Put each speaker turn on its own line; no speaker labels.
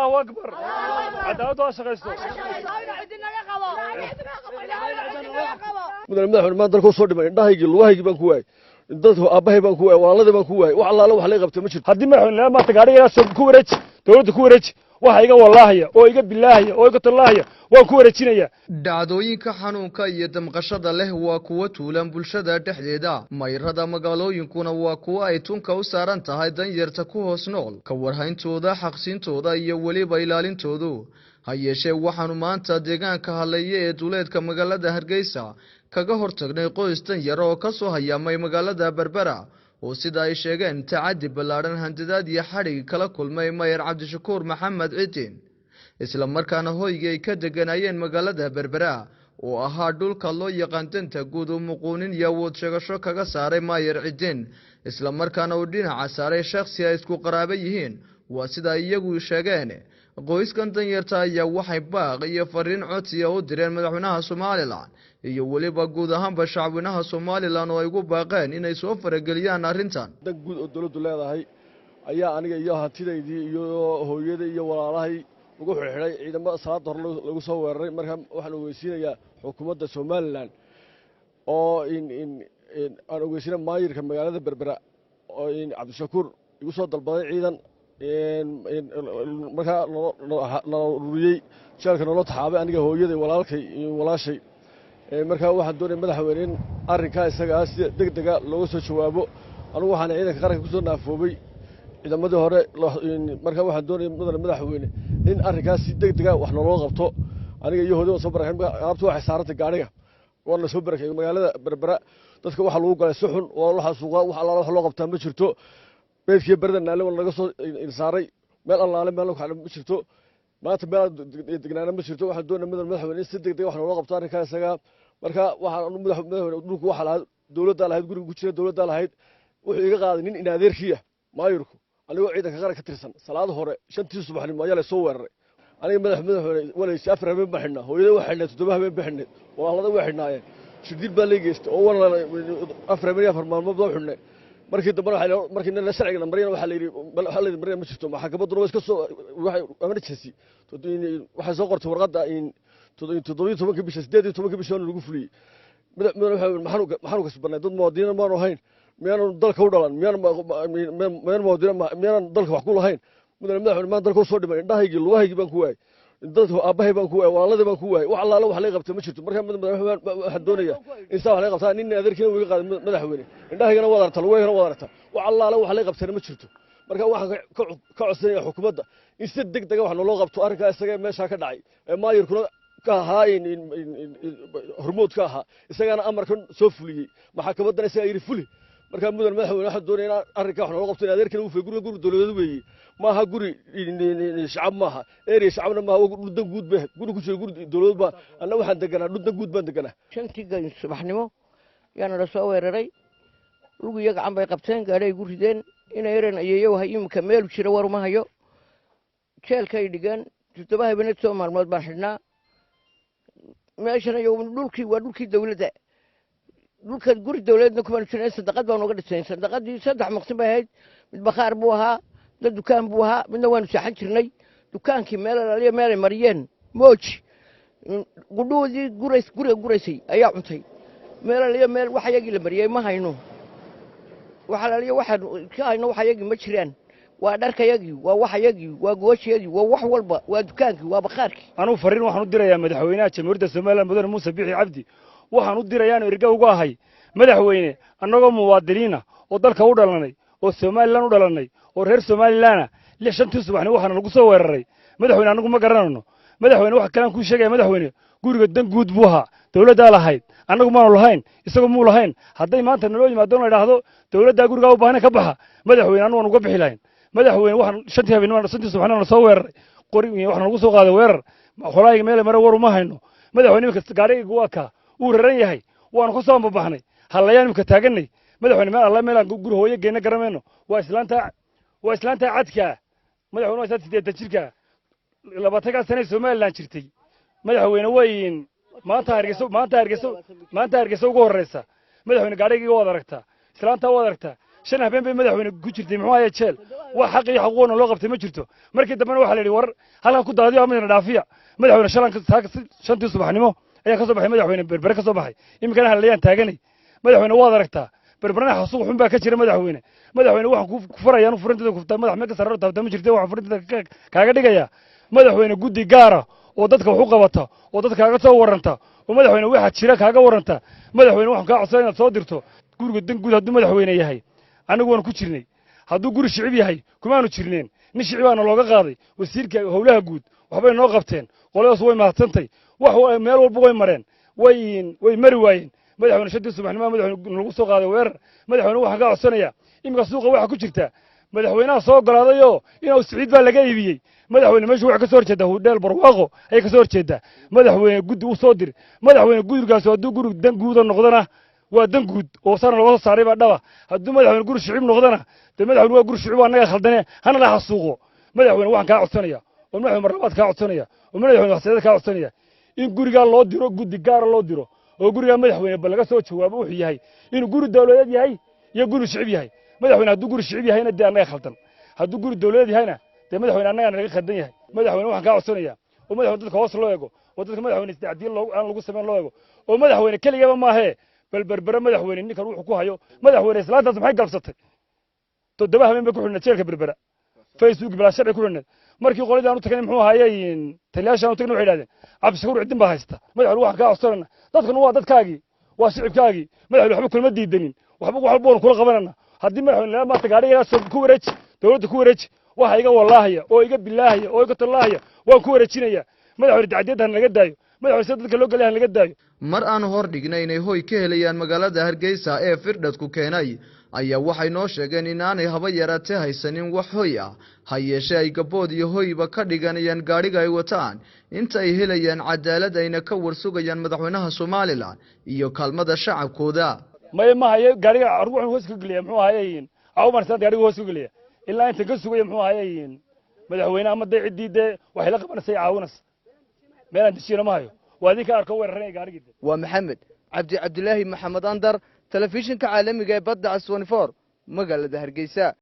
الله أكبر عداوة واشقيستو
مدن مدحون ما dalku soo dhimay indhahaygi lugahaygii baan ku waayay dadku aabahay baan ku waayay walaaladii baan ku waayay wax allaala wax la qabtay ma jirto
haddii madaxweyne maanta gaadhiga soo ku wareej dawladda ku wareej waxa iga wallaahaya oo iga bilaahaya oo iga tallaahaya waan ku wareejinaya
dhacdooyinka xanuunka iyo damqashada leh waa kuwa tuulan bulshada dhexdeeda mayrada magaalooyinkuna waa kuwa ay tunka u saaran tahay danyarta ku hoos nool ka warhayntooda xaqsiintooda iyo weliba ilaalintoodu ha yeeshee waxaanu maanta deegaanka hadlaya ee duleedka magaalada Hargeysa kaga hortagnay qoys danyar oo ka soo hayaamay magaalada Berbera oo sida ay sheegeen tacaddi ballaaran handadaad iyo xadhig kala kulmay Maayir Maayir Cidin isla markaana hoyga ay ka deganayeen magaalada Berbera oo ahaa dhulka loo yaqaan danta guud oo muquunin iyo awood sheegasho kaga saaray Maayir Cidin isla markaana uu dhinaca saaray shakhsi ay isku qaraabo yihiin waa sida iyagu sheegeen qoyskan danyarta ayaa waxay baaq iyo fariin codsi u direen madaxweynaha Soomaaliland iyo waliba guud ahaanba shacabweynaha Soomaaliland oo ay ugu baaqeen inay soo farageliyaan arrintan
dan guud oo dawladdu leedahay ayaa aniga iyo hantidaydii iyo hooyaday iyo walaalahay ugu xirxiray ciidamada salaad hor lagu soo weeraray marka waxaan ogeysiinayaa xukuumadda Soomaaliland oo aan ogeysiinay maayirka magaalada Berbera oo Cabdishakuur igu soo dalbaday ciidan marka la ururiyay jeelka nolol taxaabay aniga hooyaday walaalkay iyo walaashay marka waxaan doonay madaxweyne in arrinka isaga si degdeg ah looga soo jawaabo anigu waxaan ciidanka qaranka ku soo naafoobay ciidamadii hore marka waxaan doonay madaxweyne in arrinkaas si degdeg ah wax loo qabto aniga iyo hooyaday soo barakay qaabtu waxay saarantay gaariga wana soo barakay magaalada Berbera dadka waxa lagu galay suxun oo waxa suuqa wax alla wax loo qabtaa ma jirto beedkii bardan naale laga soo saaray meel allaale meel waxa ma jirto maanta meel degnaana ma jirto waxa doonay madaxweyne si degdeg wax loo qabto arrinka isaga marka waxa madaxweyne dhulku waxa la dawladda lahayd guriga ku jira dawladda lahayd wuxuu iga qaaday nin in adeerkiya maayirku anigoo ciidanka qaranka ka tirsan salaad hore 5 subaxnimo ayaa la soo weeraray aniga madaxweyne walay safar habeen baxna hooyada waxa xidhnay 7 habeen baxnay walaalada waxa xidhnaayeen shidid baa la geystay oo wana afar maalmood baa xidhnay markii dambe markii la sharciga marayna waxa la yiri marayna ma jirto maxkamaddu way iska soo emergency waxa soo qortay warqada in 17 bisha 18 bisha lagu fuliyay maxaan ka sbanay dad muwaadiniin ma ahayn miyaan dalka u dhalan miyaan muwaadiniin miyaan dalka wax ku lahayn madaxweyne ma dalka soo dhimay indhahaygi lugahaygii baan ku waayay dadku aabahay baan ku waayay walaaladii baan ku waayay wax allaala wax la qabtay ma jirto marka madaxweyne waxa doonaya in saa wax la qabtaa nin adeerkiina uu iga qaaday madaxweyne indhahaygana wadarta lugahaygana wadarta wax allaala wax la qabtay ma jirto marka waxaan ka codsanayaa xukuumadda in si degdeg ah wax loo qabto arrinka isaga meesha ka dhacay maayirkuna ka ahaayeen hormoodka ahaa isagana amarkan soo fuliyay maxkamaddan isaga yiri fuli marka madaxweyne waxa doonaya arrinka wax loo qabto adeerkiina uu feeguriga guri dawladeed weeyay maaha guri shacab maaha area shacabna maaha dhuldan guud baa guri ku jira guri dawladda baa anna waxaan deganaa dhuldan guud baan deganaa
shantiga subaxnimo yaana la soo weeraray ugu yaga aan bay qabteen gaaray gu rideen inay yareen ayeeyo waxa imka meel jira war ma hayo jeelkay dhigan todoba habeenad soo maalmood baan xidhnaa meeshana dhulkii waa dhulkii dawladda dhulka guri dawladna kuma jireen sadaqad baan uga dhisay sadaqadii saddex maqsin bay ahayd mid bakhaar buu ahaa dad dukaan buu ahaa midna waanu saxan jirnay dukaankii meel alaaliya meel ay mariyeen mooji gudhoodii guraysay ayaa cuntay meel alaaliya meel wax ayagii la mariyay ma hayno wax alaaliya waxaan ka hayno wax ayagii ma jiraan waa dharkayagii waa wax ayagii waa gooshayadii waa wax walba waa dukaankii waa bakhaarkii
anuu fariin waxaan u dirayaa madaxweynaha jamhuuriyadda Soomaaliland mudane Muuse Biixi Cabdi waxaan u dirayaa erga uga ahay madaxweyne annagoo muwaadiniina oo dalka u dhalanay oo Soomaaliland u dhalanay oo reer Soomaaliland 6 subaxnimo waxaan lagu soo weeraray madaxweyne anagu ma garanayno madaxweyne waxa kale ku sheegay madaxweyne guriga dan guud buu ahaa dawladda lahayd anagu ma lahayn isagu ma lahayn haday maanta naloo yimaado la yiraahdo dawladda guriga u baahan ka baxa madaxweyne anagu uga bixi lahayn madaxweyne waxaan 5 habeenimo 5 subaxnimo la soo weeraray qori waxaan lagu soo qaaday weerar xolaayga meel mara war uma hayno madaxweyne ka gaariga waa ka uu raran yahay waan ku soo babaxnay halayaan ka taaganay madaxweyne meel alla meel guri hooyo geena garameeno waa islaanta cadka madaxweyne waa 8 jirka 20 sano Soomaaliland jirtay madaxweyne weyn maanta hargeysa ugu horeysa madaxweyne gaariga wada aragtaa islaanta wada aragtaa shan habeen bay madaxweyne ku jirtay muxuu ahaayey jeel wax xaq iyo xuquuqna loo qabtay ma jirto markii dambena waxaa la yidhi war halkan ku daadiyo ama dhaafiya madaxweyne shantii subaxnimo ayaa ka soo baxay madaxweyne berbere ka soo baxay iminkana halayaan taaganay madaxweyne waad aragtaa berberna xasuuq xun baa ka jira madaxweyne waxaan ku furayaan furintada ku furtaa madax meel ka sarreeyo taabta ma jirtay waxaan furintada kaaga dhigayaa madaxweyne guddi gaara oo dadka wax u qabata oo dadka kaaga soo waranta oo madaxweyne waxa jira kaaga waranta madaxweyne waxaan ka codsan inaad soo dirto guriga dan guud hadduu madaxweyne yahay anigu waan ku jirnay hadduu guri shicib yahay kumaanu jirneen nin shicibaana looga qaaday wasiirka howlaha guud waxbay noo qabteen qoladaas way mahadsantay wax meel walba way mareen way mari waayeen madaxweyne shantii subaxnimo madaxweyne lagu soo qaaday weerar madaxweyne waxaan ka codsanayaa iminka suuqa waxa ku jirta madaxweynaha soo ogolaadayo inuu siciid baa laga iibiyey madaxweyne meeshu waxa ka soo horjeeda hudheel barwaaqo ayay ka soo horjeedaa madaxweyne guddi u soo dir madaxweyne gurigaas hadduu guri dan guuda noqdana waa dan guud oo sana looga soo saaray baa dhaba hadduu madaxweyne guri shicib noqdana dee madaxweyne waa guri shicib annaga khaldane hana la xasuuqo madaxweyne waxaan kaa codsanaya oo madaxweyne marlabaad kaa codsanaya oo madaxweyne waxseeda kaa codsanaya in gurigaa loo diro guddi gaara loo diro oo gurigaa madaxweyne ba laga soo jawaabo wuxuu yahay inuu guri dawladeed yahay iyo guri shicib yahay madaxweyne hadduu guri shicib yahayna dee annaga khaldan hadduu guri dawladeed yahayna dee madaxweyne annaga naga khaldan yahay madaxweyne waxaan kaa codsanaya oo madaxweyne dadka hoos loo eego oo dadka madaxweyne isdacdiin aan lagu samayn loo eego oo madaxweyne keligaba maahee bal berbere madaxweyne ninkan wuxuu ku hayo madaxweyne islaantaas maxay galbsatay 7 habeen bay ku xidhnayd jeelka berbera facebook bilaa sharci ku xidhnayd markii qoladii aan u tagnay muxuu ahaayey taliyaashaan u tagnay waxay yidhahdeen cabdishakuur cidin baa haysta madaxweyne waxaan kaa codsanana dadkanu waa dadkaagii waa shicibkaagii madaxweyne waxba kulma diidanin waxba walba kula qabanana haddii madaxweyne maanta gaadhigaas ku wareeji dawladda ku wareeji waxa iga wallaahaya oo iga bilaahaya oo iga tallaahaya waan ku wareejinaya madaxweyne dacdiyadda laga daayo madaxweyne sida dadka loo galayaa laga daayo
mar aan hor dhignay inay hoy ka helayaan magaalada Hargeysa ee firdhadku keenay ayaa waxay noo sheegeen inaanay haba yaraatee haysanin wax hoy ah hayeeshee ay gabood iyo hoyba ka dhiganayaan gaadhiga ay wataan inta ay helayaan cadaalad ayna ka warsugayaan madaxweynaha Soomaaliland iyo kaalmada shacabkooda
ma haye gaadhiga ruuxu hoos ka galiya muxuu ahaayeen awmar sad gaadhiga hoos ka galiya ilaa inta ka sugaya muxuu ahaayeen madaxweynaha ama ciidii waxay la qabanaysaa caawinaas meelan dishina ma hayo waadii ka arko weerarnay gaadhiga
waa maxamed cabdilaahi maxamed andar telefishinka caalamiga ee badda 24 magaalada Hargeysa